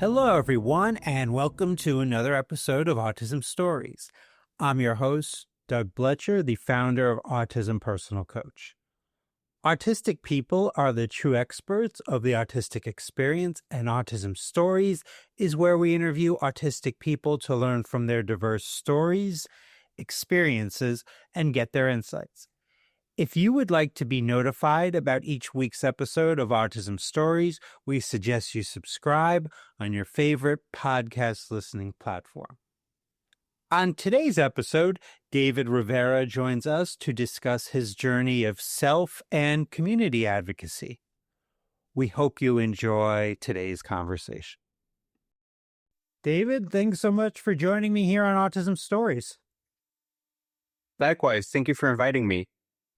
Hello, everyone, and welcome to another episode of Autism Stories. I'm your host, Doug Bletcher, the founder of Autism Personal Coach. Autistic people are the true experts of the autistic experience, and Autism Stories is where we interview autistic people to learn from their diverse stories, experiences, and get their insights. If you would like to be notified about each week's episode of Autism Stories, we suggest you subscribe on your favorite podcast listening platform. On today's episode, David Rivera joins us to discuss his journey of self and community advocacy. We hope you enjoy today's conversation. David, thanks so much for joining me here on Autism Stories. Likewise, thank you for inviting me.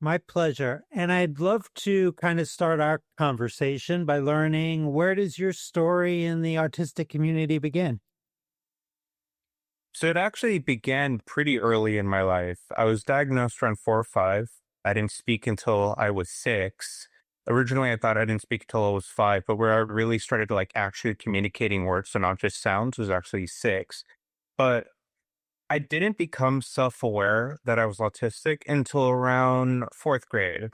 My pleasure. And I'd love to kind of start our conversation by learning, where does your story in the autistic community begin? So it actually began pretty early in my life. I was diagnosed around 4 or 5. I didn't speak until I was 6. Originally, I thought I didn't speak until I was 5, but where I really started actually communicating words, so not just sounds, was actually 6. But I didn't become self-aware that I was autistic until around 4th grade.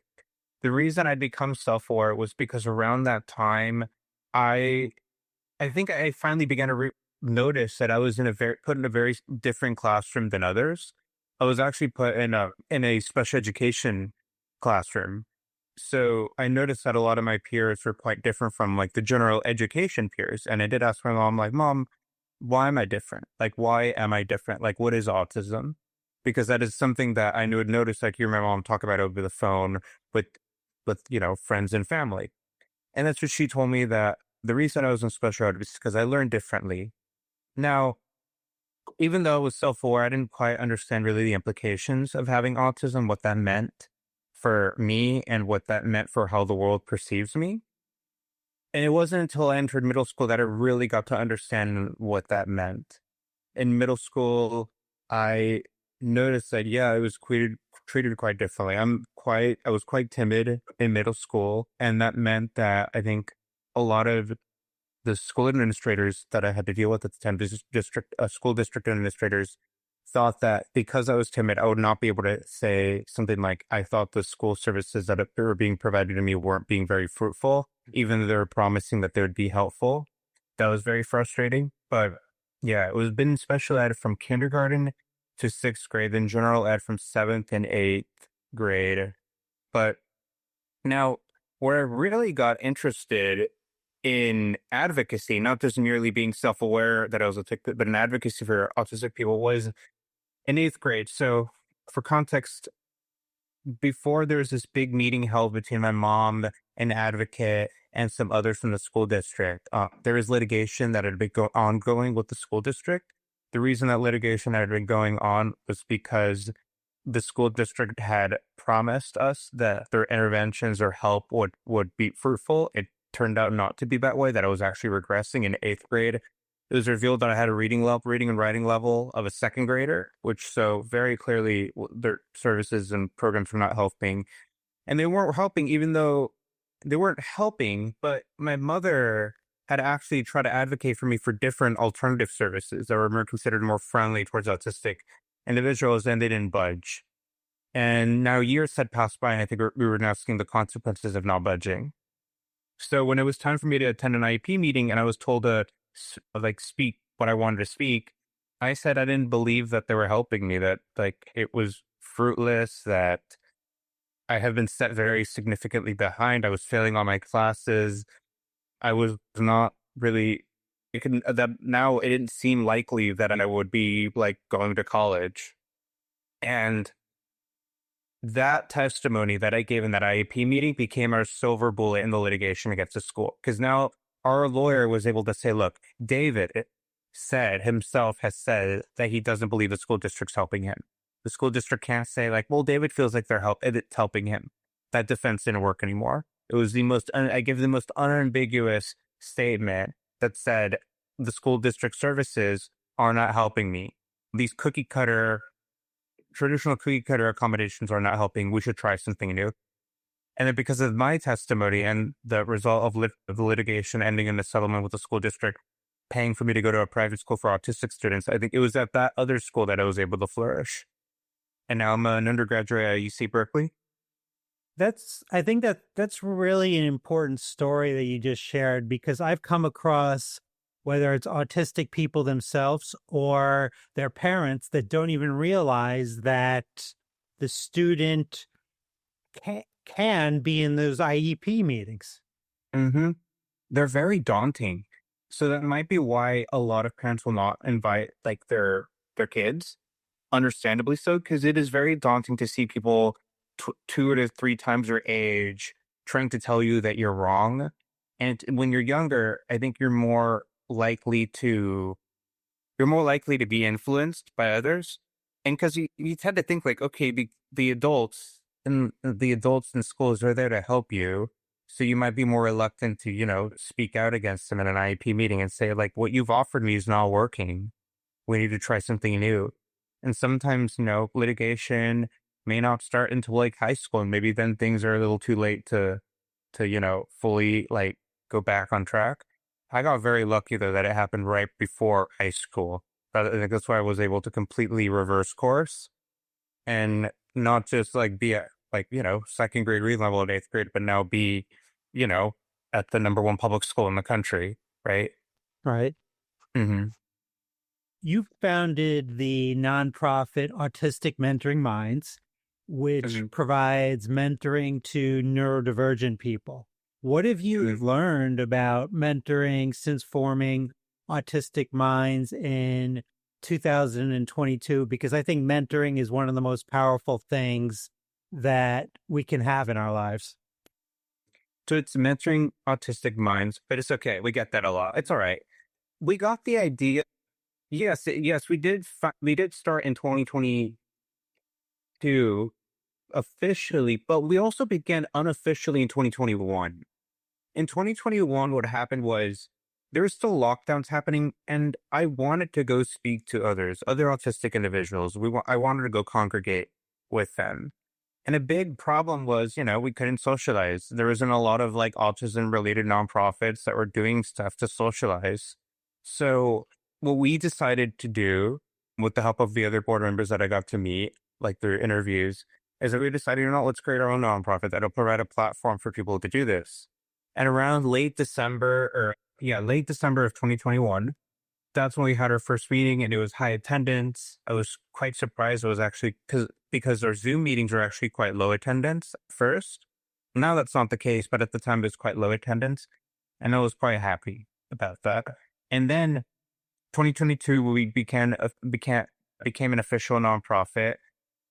The reason I'd become self-aware was because around that time, I think I finally began to notice that I was put in a very different classroom than others. I was actually put in a special education classroom. So I noticed that a lot of my peers were quite different from the general education peers. And I did ask my mom, Mom, why am I different? Why am I different? What is autism? Because that is something that I would notice, hear my mom talk about over the phone with friends and family. And that's what she told me, that the reason I was in special ed was because I learned differently. Now, even though I was self-aware, I didn't quite understand really the implications of having autism, what that meant for me and what that meant for how the world perceives me. And it wasn't until I entered middle school that I really got to understand what that meant. In middle school, I noticed that, I was treated quite differently. I was quite timid in middle school, and that meant that I think a lot of the school administrators that I had to deal with at the time, school district administrators, thought that because I was timid, I would not be able to say something like, I thought the school services that were being provided to me weren't being very fruitful, even though they were promising that they would be helpful. That was very frustrating. But yeah, it was been special ed from kindergarten to 6th grade, then general ed from 7th and 8th grade. But now, where I really got interested in advocacy, not just merely being self-aware that I was autistic, but in advocacy for autistic people, was in 8th grade. So for context, before there was this big meeting held between my mom, an advocate, and some others from the school district, there was litigation that had been ongoing with the school district. The reason that litigation had been going on was because the school district had promised us that their interventions or help would be fruitful. It turned out not to be that way, that I was actually regressing in 8th grade. It was revealed that I had a reading and writing level of a 2nd grader, which so very clearly their services and programs were not helping. And they weren't helping, even though they weren't helping, but my mother had actually tried to advocate for me for different alternative services that were considered more friendly towards autistic individuals, and they didn't budge. And now years had passed by, and I think we were now seeing the consequences of not budging. So when it was time for me to attend an IEP meeting and I was told to speak what I wanted to speak, I said I didn't believe that they were helping me, that it was fruitless, that I have been set very significantly behind. I was failing all my classes. I was not really, now it didn't seem likely that I would be going to college. And that testimony that I gave in that IEP meeting became our silver bullet in the litigation against the school. Because now our lawyer was able to say, look, David has said that he doesn't believe the school district's helping him. The school district can't say well, David feels like it's helping him. That defense didn't work anymore. It was I gave the most unambiguous statement that said the school district services are not helping me. These traditional cookie cutter accommodations are not helping. We should try something new. And then because of my testimony and the result of the litigation ending in a settlement with the school district, paying for me to go to a private school for autistic students. I think it was at that other school that I was able to flourish. And now I'm an undergraduate at UC Berkeley. I think that's really an important story that you just shared, because I've come across, whether it's autistic people themselves or their parents, that don't even realize that the student can be in those IEP meetings. Hmm. They're very daunting. So that might be why a lot of parents will not invite like their kids, understandably so, because it is very daunting to see people 2 to 3 times your age trying to tell you that you're wrong. And when you're younger, I think likely to you're more likely to be influenced by others. And because you tend to think like, okay, the adults in schools are there to help you. So you might be more reluctant to, speak out against them in an IEP meeting and say, like, what you've offered me is not working. We need to try something new. And sometimes, litigation may not start until like high school. And maybe then things are a little too late to, fully like go back on track. I got very lucky though that it happened right before high school. I think that's why I was able to completely reverse course and not just like be at like, second grade reading level at eighth grade, but now be, you know, at the number one public school in the country. Right. Right. Hmm. You founded the nonprofit Autistic Mentoring Minds, which Hmm. provides mentoring to neurodivergent people. What have you learned about mentoring since forming Autistic Minds in 2022? Because I think mentoring is one of the most powerful things that we can have in our lives. So it's mentoring autistic minds, but it's okay. We get that a lot. It's all right. We got the idea. Yes, yes, we did. We did start in 2022 officially, but we also began unofficially in 2021. In 2021, what happened was there were still lockdowns happening, and I wanted to go speak to other autistic individuals. I wanted to go congregate with them. And a big problem was, we couldn't socialize. There wasn't a lot of like autism related nonprofits that were doing stuff to socialize. So, what we decided to do with the help of the other board members that I got to meet, like through interviews, is that we decided, let's create our own nonprofit that'll provide a platform for people to do this. And around late December of 2021, that's when we had our first meeting and it was high attendance. I was quite surprised. It was actually because our Zoom meetings were actually quite low attendance at first. Now that's not the case, but at the time it was quite low attendance. And I was quite happy about that. And then 2022, we became an official nonprofit.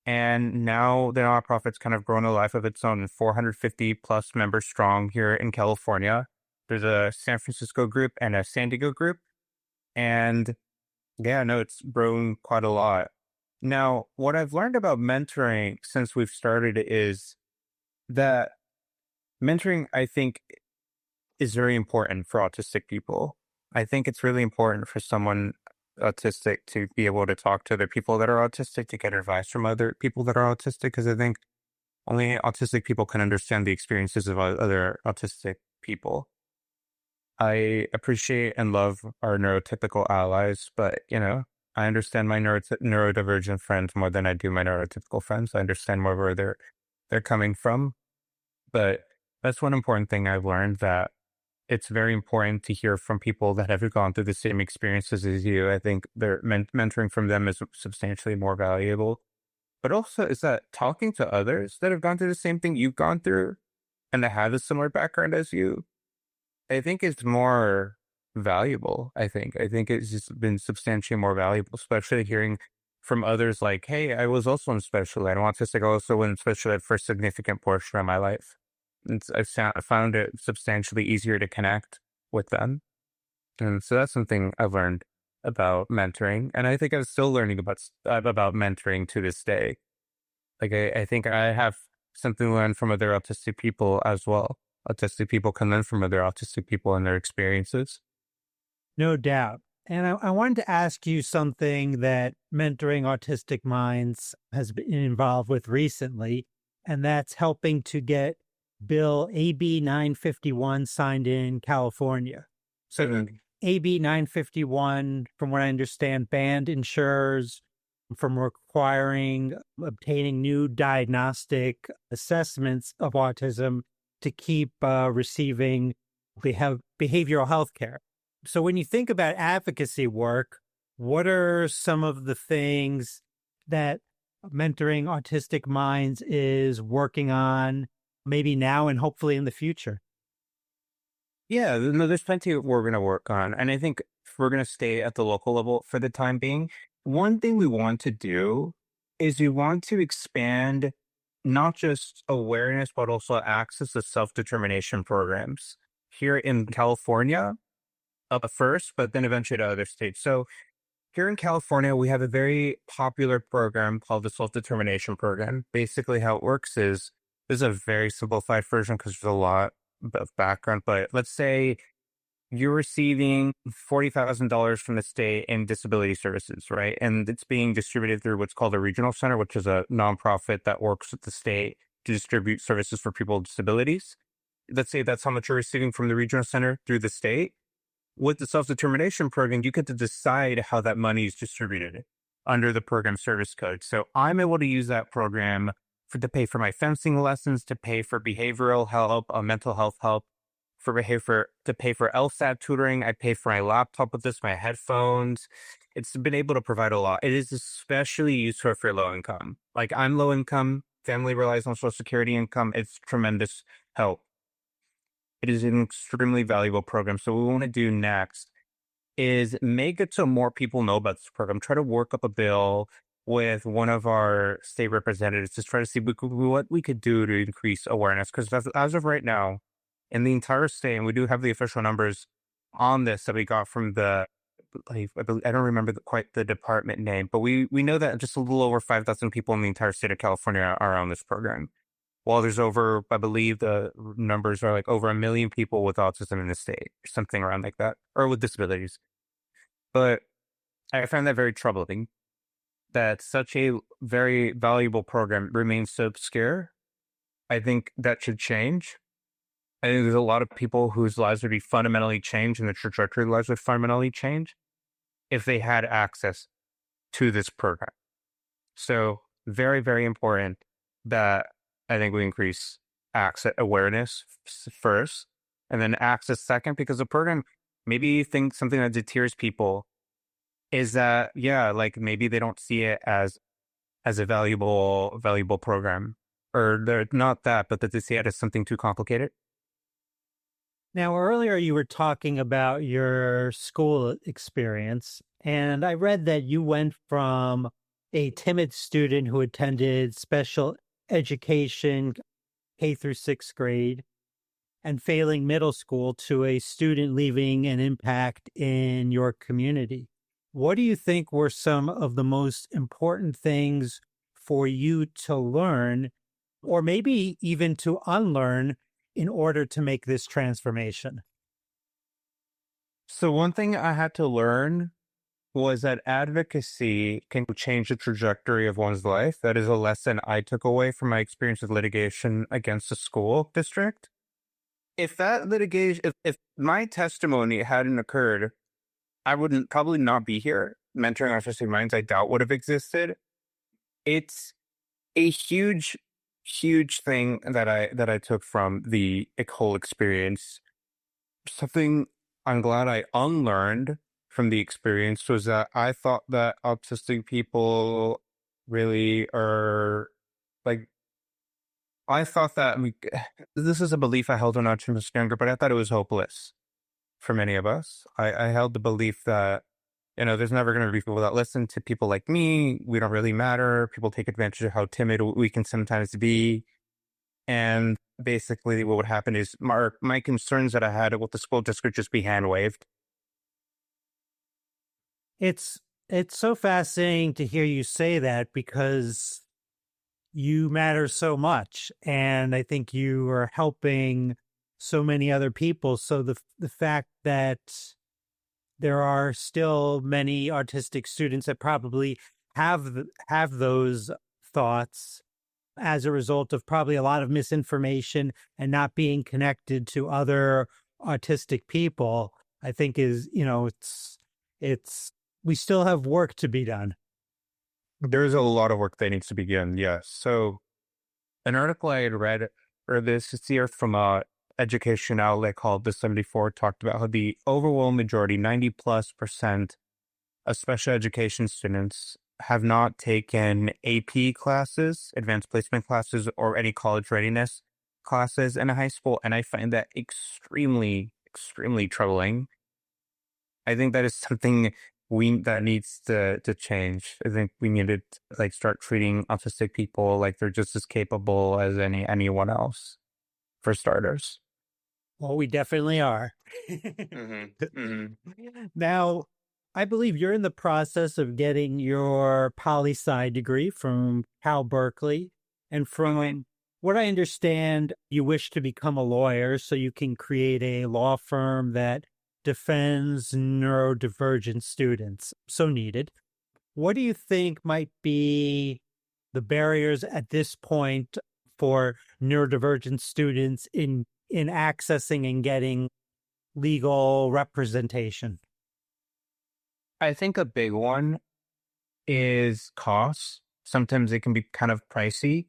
And now the nonprofit's kind of grown a life of its own, 450 plus members strong here in California. There's a San Francisco group and a San Diego group. And yeah, no, it's grown quite a lot. Now, what I've learned about mentoring since we've started is that mentoring, I think, is very important for autistic people. I think it's really important for someone autistic to be able to talk to other people that are autistic, to get advice from other people that are autistic, because I think only autistic people can understand the experiences of other autistic people. I appreciate and love our neurotypical allies, but I understand my neurodivergent friends more than I do my neurotypical friends. I understand more where they're coming from. But that's one important thing I've learned, that it's very important to hear from people that have gone through the same experiences as you. I think their mentoring from them is substantially more valuable. But also is that talking to others that have gone through the same thing you've gone through and that have a similar background as you, I think it's more valuable. I think it's just been substantially more valuable, especially hearing from others like, hey, I was also in special ed. I want to say I also went in special ed for a significant portion of my life. I found it substantially easier to connect with them. And so that's something I've learned about mentoring. And I think I'm still learning about mentoring to this day. Like, I think I have something to learn from other autistic people as well. Autistic people can learn from other autistic people and their experiences. No doubt. And I wanted to ask you something that Mentoring Autistic Minds has been involved with recently, and that's helping to get Bill AB 951 signed in California. Certainly. AB 951, from what I understand, banned insurers from requiring obtaining new diagnostic assessments of autism to keep receiving behavioral health care. So, when you think about advocacy work, what are some of the things that Mentoring Autistic Minds is working on, maybe now and hopefully in the future? Yeah, no, there's plenty we're going to work on. And I think if we're going to stay at the local level for the time being, one thing we want to do is we want to expand not just awareness, but also access to self determination programs here in California up first, but then eventually to other states. So here in California, we have a very popular program called the Self Determination Program. Basically, how it works is this is a very simplified version because there's a lot of background. But let's say you're receiving $40,000 from the state in disability services, right? And it's being distributed through what's called a regional center, which is a nonprofit that works with the state to distribute services for people with disabilities. Let's say that's how much you're receiving from the regional center through the state. With the self-determination program, you get to decide how that money is distributed under the program service code. So I'm able to use that program to pay for my fencing lessons, to pay for behavioral help, mental health help, for behavior, to pay for LSAT tutoring. I pay for my laptop with this, my headphones. It's been able to provide a lot. It is especially useful for low income. Like I'm low income, family relies on Social Security income. It's tremendous help. It is an extremely valuable program. So what we want to do next is make it so more people know about this program. Try to work up a bill with one of our state representatives to try to see what we could do to increase awareness. Because as of right now, in the entire state, and we do have the official numbers on this that we got from I don't remember quite the department name, but we know that just a little over 5,000 people in the entire state of California are on this program. While there's over, I believe the numbers are like over 1 million people with autism in the state, or something around like that, or with disabilities. But I find that very troubling that such a very valuable program remains so obscure. I think that should change. I think there's a lot of people whose lives would be fundamentally changed and the trajectory of their lives would fundamentally change if they had access to this program. So very, very important that I think we increase access awareness first and then access second, because the program, maybe you think something that deters people is that, yeah, like maybe they don't see it as a valuable program, or they're not that, but that they see it as something too complicated. Now, earlier you were talking about your school experience, and I read that you went from a timid student who attended special education K through sixth grade and failing middle school to a student leaving an impact in your community. What do you think were some of the most important things for you to learn, or maybe even to unlearn, in order to make this transformation? So one thing I had to learn was that advocacy can change the trajectory of one's life. That is a lesson I took away from my experience with litigation against the school district. If that litigation, if my testimony hadn't occurred, I wouldn't probably not be here. Mentoring Autistic Minds, I doubt would have existed. It's a huge thing that I took from the whole experience. Something I'm glad I unlearned from the experience was that I thought that autistic people really are like, I thought that this is a belief I held when I was much younger, but I thought it was hopeless for many of us. I held the belief that, there's never going to be people that listen to people like me. We don't really matter. People take advantage of how timid we can sometimes be. And basically what would happen is my concerns that I had with the school district just be hand waved. It's so fascinating to hear you say that, because you matter so much, and I think you are helping so many other people. So the fact that there are still many autistic students that probably have those thoughts as a result of probably a lot of misinformation and not being connected to other autistic people, I think is, it's we still have work to be done. There's a lot of work that needs to be done. Yes. So an article I had read or this year from a education outlet called the 74 talked about how the overwhelming majority, 90+% of special education students have not taken AP classes, advanced placement classes, or any college readiness classes in a high school. And I find that extremely, extremely troubling. I think that is something that needs to change. I think we need to like start treating autistic people like they're just as capable as anyone else, for starters. Well, we definitely are. Hmm. Hmm. Now, I believe you're in the process of getting your poli sci degree from Cal Berkeley. And from what I understand, you wish to become a lawyer so you can create a law firm that defends neurodivergent students. So needed. What do you think might be the barriers at this point for neurodivergent students in accessing and getting legal representation? I think a big one is costs. Sometimes it can be kind of pricey.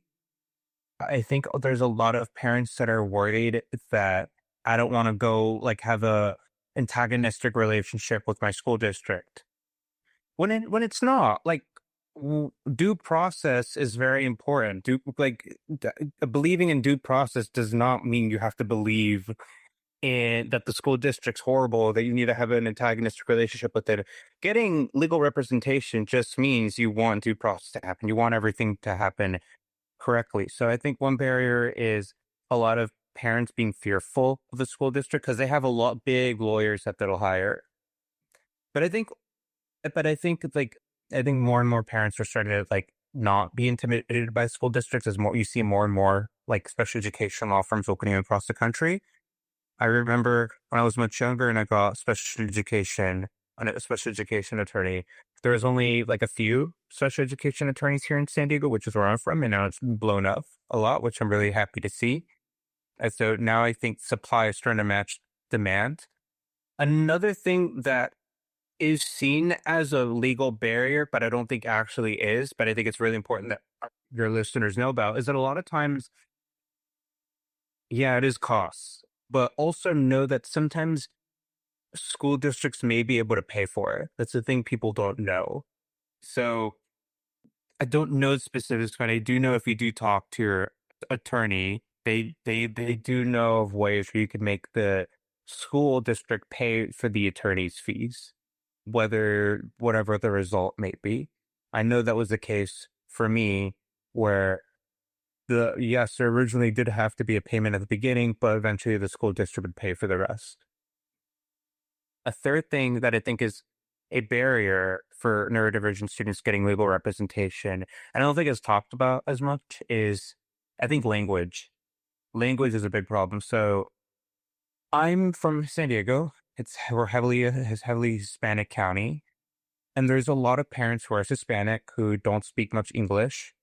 I think there's a lot of parents that are worried that I don't want to go like have a antagonistic relationship with my school district. When it's not like due process is very important. Believing in due process does not mean you have to believe in that the school district's horrible, that you need to have an antagonistic relationship with it. Getting legal representation just means you want due process to happen. You want everything to happen correctly. So I think one barrier is a lot of parents being fearful of the school district because they have a lot big lawyers that they'll hire. But I think, I think more and more parents are starting to like not be intimidated by school districts as more you see more and more like special education law firms opening across the country. I remember when I was much younger and I got a special education attorney. There was only like a few special education attorneys here in San Diego, which is where I'm from, and now it's blown up a lot, which I'm really happy to see. And so now I think supply is starting to match demand. Another thing that is seen as a legal barrier, but I don't think actually is, but I think it's really important that your listeners know about is that a lot of times, yeah, it is costs, but also know that sometimes school districts may be able to pay for it. That's the thing people don't know. So I don't know the specifics, but I do know if you do talk to your attorney, they do know of ways where you can make the school district pay for the attorney's fees, whatever the result may be. I know that was the case for me where yes, there originally did have to be a payment at the beginning, but eventually the school district would pay for the rest. A third thing that I think is a barrier for neurodivergent students getting legal representation, and I don't think it's talked about as much, is I think language. Language is a big problem. So I'm from San Diego. We're heavily Hispanic county, and there's a lot of parents who are Hispanic who don't speak much English.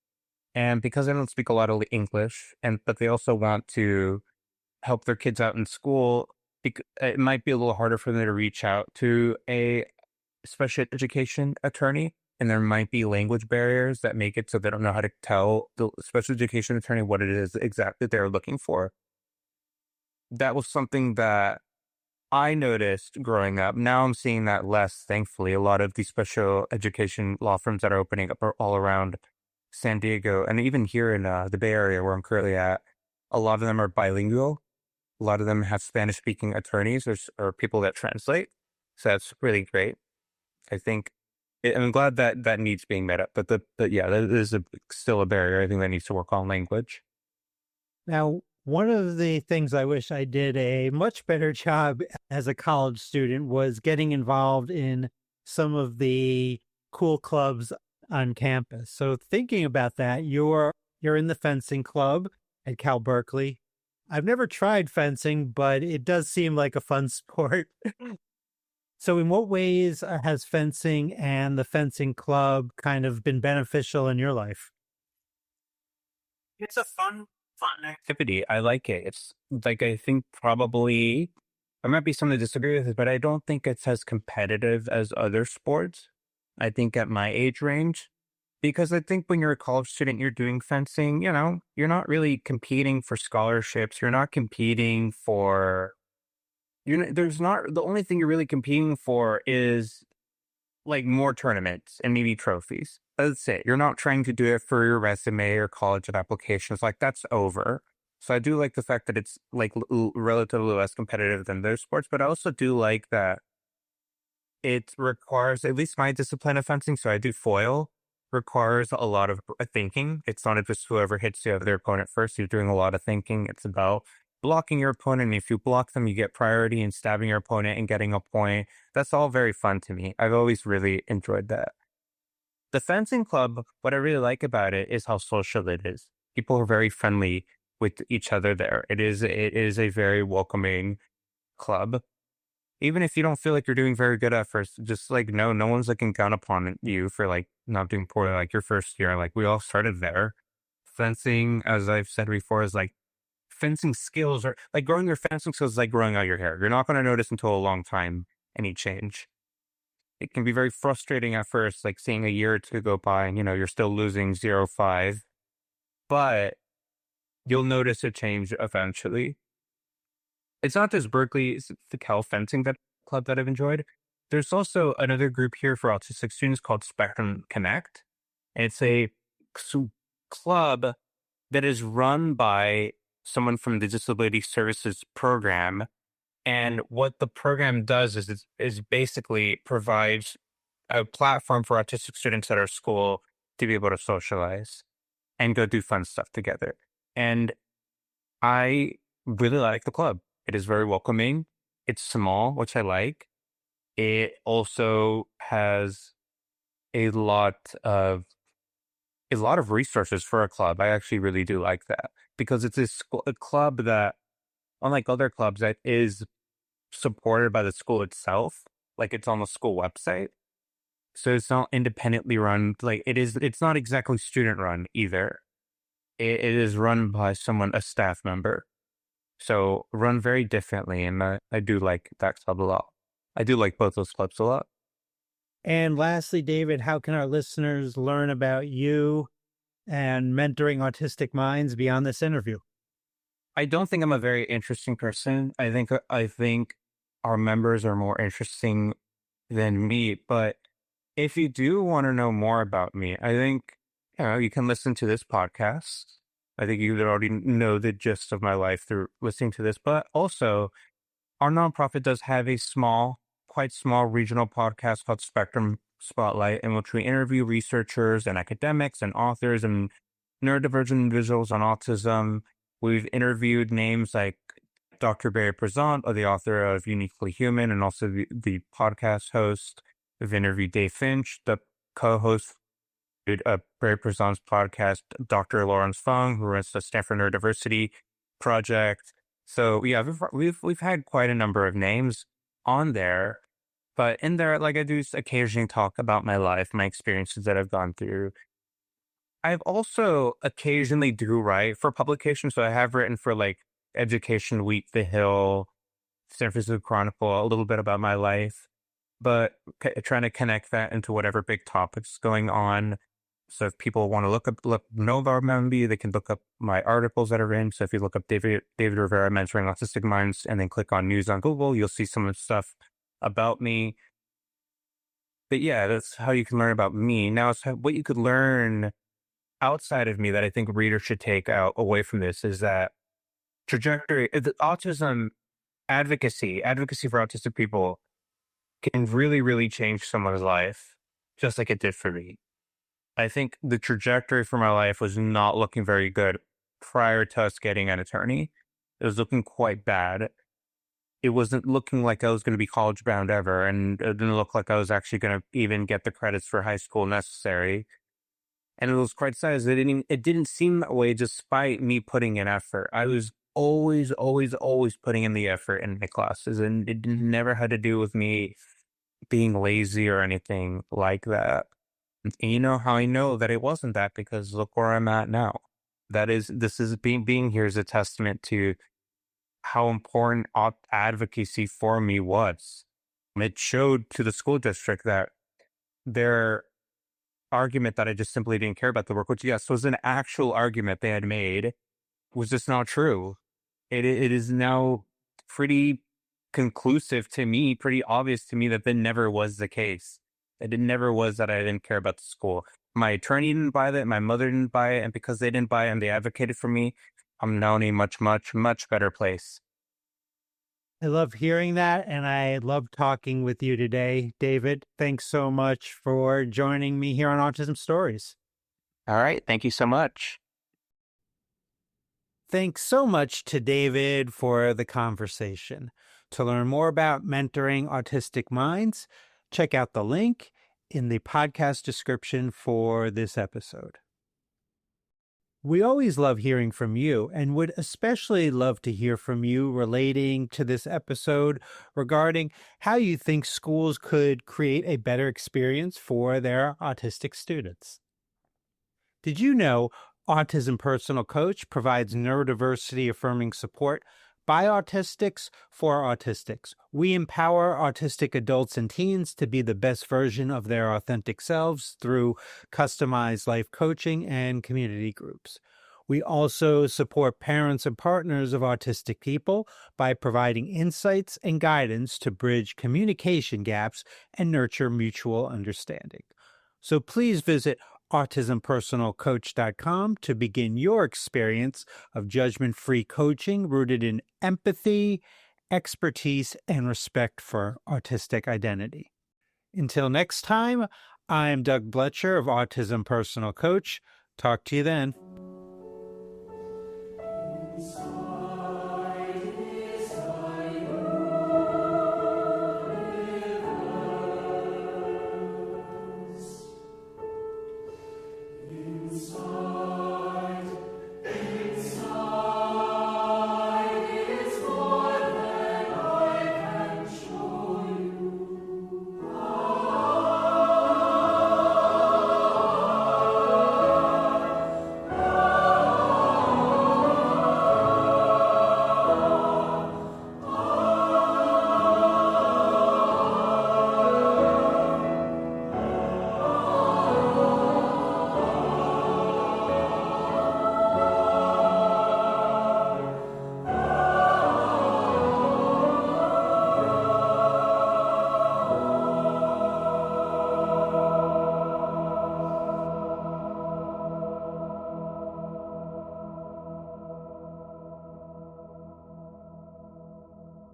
And because they don't speak a lot of English, but they also want to help their kids out in school, it might be a little harder for them to reach out to a special education attorney. And there might be language barriers that make it so they don't know how to tell the special education attorney what it is exactly they're looking for. That was something that I noticed growing up. Now I'm seeing that less, thankfully. A lot of these special education law firms that are opening up are all around San Diego and even here in the Bay Area where I'm currently at. A lot of them are bilingual. A lot of them have Spanish speaking attorneys or people that translate. So that's really great. I think I'm glad that that needs being met up, but yeah, that is still a barrier. I think that needs to work on language. Now, one of the things I wish I did a much better job as a college student was getting involved in some of the cool clubs on campus. So thinking about that, you're in the fencing club at Cal Berkeley. I've never tried fencing, but it does seem like a fun sport. So in what ways has fencing and the fencing club kind of been beneficial in your life? It's a fun activity. I like it. It's like I think probably There might be some that disagree with it, but I don't think it's as competitive as other sports. I think at my age range, because I think when you're a college student, you're doing fencing, you're not really competing for scholarships. You're not competing for, there's not, the only thing you're really competing for is like more tournaments and maybe trophies. That's it. You're not trying to do it for your resume or college applications. Like that's over. So I do like the fact that it's like relatively less competitive than those sports, but I also do like that it requires at least my discipline of fencing. So I do foil requires a lot of thinking. It's not just whoever hits the other opponent first. You're doing a lot of thinking. It's about blocking your opponent. If you block them, you get priority in stabbing your opponent and getting a point. That's all very fun to me. I've always really enjoyed that. The fencing club, what I really like about it is how social it is. People are very friendly with each other there. It is a very welcoming club. Even if you don't feel like you're doing very good at first, just like no one's looking down upon you for like not doing poorly like your first year. Like we all started there. Fencing, as I've said before, is like fencing skills are like growing your fencing skills is like growing out your hair. You're not gonna notice until a long time any change. It can be very frustrating at first, like seeing a year or two go by and you're still losing 0-5, but you'll notice a change eventually. It's not just Berkeley, it's the Cal fencing that club that I've enjoyed. There's also another group here for autistic students called Spectrum Connect. And it's a club that is run by someone from the Disability Services Program. And what the program does is basically provides a platform for autistic students at our school to be able to socialize and go do fun stuff together. And I really like the club. It is very welcoming. It's small, which I like. It also has a lot of resources for a club. I actually really do like that because it's a club that, unlike other clubs, that is supported by the school itself. Like it's on the school website. So it's not independently run. Like it's not exactly student run either. It is run by a staff member. So run very differently. And I do like that club a lot. I do like both those clubs a lot. And lastly, David, how can our listeners learn about you and mentoring autistic minds beyond this interview? I don't think I'm a very interesting person. I think our members are more interesting than me. But if you do want to know more about me, I think you can listen to this podcast. I think you already know the gist of my life through listening to this. But also, our nonprofit does have a quite small regional podcast called Spectrum Spotlight, in which we interview researchers and academics and authors and neurodivergent individuals on autism. We've interviewed names like Dr. Barry Prezant, the author of Uniquely Human, and also the podcast host. We've interviewed Dave Finch, the co-host of Barry Prezant's podcast, Dr. Lawrence Fung, who runs the Stanford Neurodiversity Project. So yeah, we've had quite a number of names on there, but in there, like I do occasionally talk about my life, my experiences that I've gone through. I've also occasionally do write for publications, so I have written for like Education Week, The Hill, San Francisco Chronicle, a little bit about my life, but trying to connect that into whatever big topics going on. So if people want to know about me, they can look up my articles that are in. So if you look up David Rivera mentoring autistic minds and then click on news on Google, you'll see some of the stuff about me. But yeah, that's how you can learn about me. Now, it's what you could learn outside of me that I think readers should take out away from this is that the autism advocacy for autistic people can really, really change someone's life, just like it did for me. I think the trajectory for my life was not looking very good prior to us getting an attorney. It was looking quite bad. It wasn't looking like I was going to be college bound ever, and it didn't look like I was actually going to even get the credits for high school necessary. And it was quite sad. It didn't seem that way despite me putting in effort. I was always, always, always putting in the effort in my classes, and it never had to do with me being lazy or anything like that. And you know how I know that it wasn't that? Because look where I'm at now. This is being here is a testament to how important advocacy for me was. It showed to the school district that their argument that I just simply didn't care about the work, which, yes, was an actual argument they had made, was just not true. It is now pretty conclusive to me, pretty obvious to me that that never was the case. That it never was that I didn't care about the school. My attorney didn't buy that. My mother didn't buy it. And because they didn't buy it and they advocated for me, I'm now in a much, much, much better place. I love hearing that, and I love talking with you today, David. Thanks so much for joining me here on Autism Stories. All right. Thank you so much. Thanks so much to David for the conversation. To learn more about mentoring autistic minds, check out the link in the podcast description for this episode. We always love hearing from you and would especially love to hear from you relating to this episode regarding how you think schools could create a better experience for their autistic students. Did you know Autism Personal Coach provides neurodiversity affirming support by autistics for autistics? We empower autistic adults and teens to be the best version of their authentic selves through customized life coaching and community groups. We also support parents and partners of autistic people by providing insights and guidance to bridge communication gaps and nurture mutual understanding. So please visit autismpersonalcoach.com to begin your experience of judgment-free coaching rooted in empathy, expertise, and respect for autistic identity. Until next time, I'm Doug Bletcher of Autism Personal Coach. Talk to you then.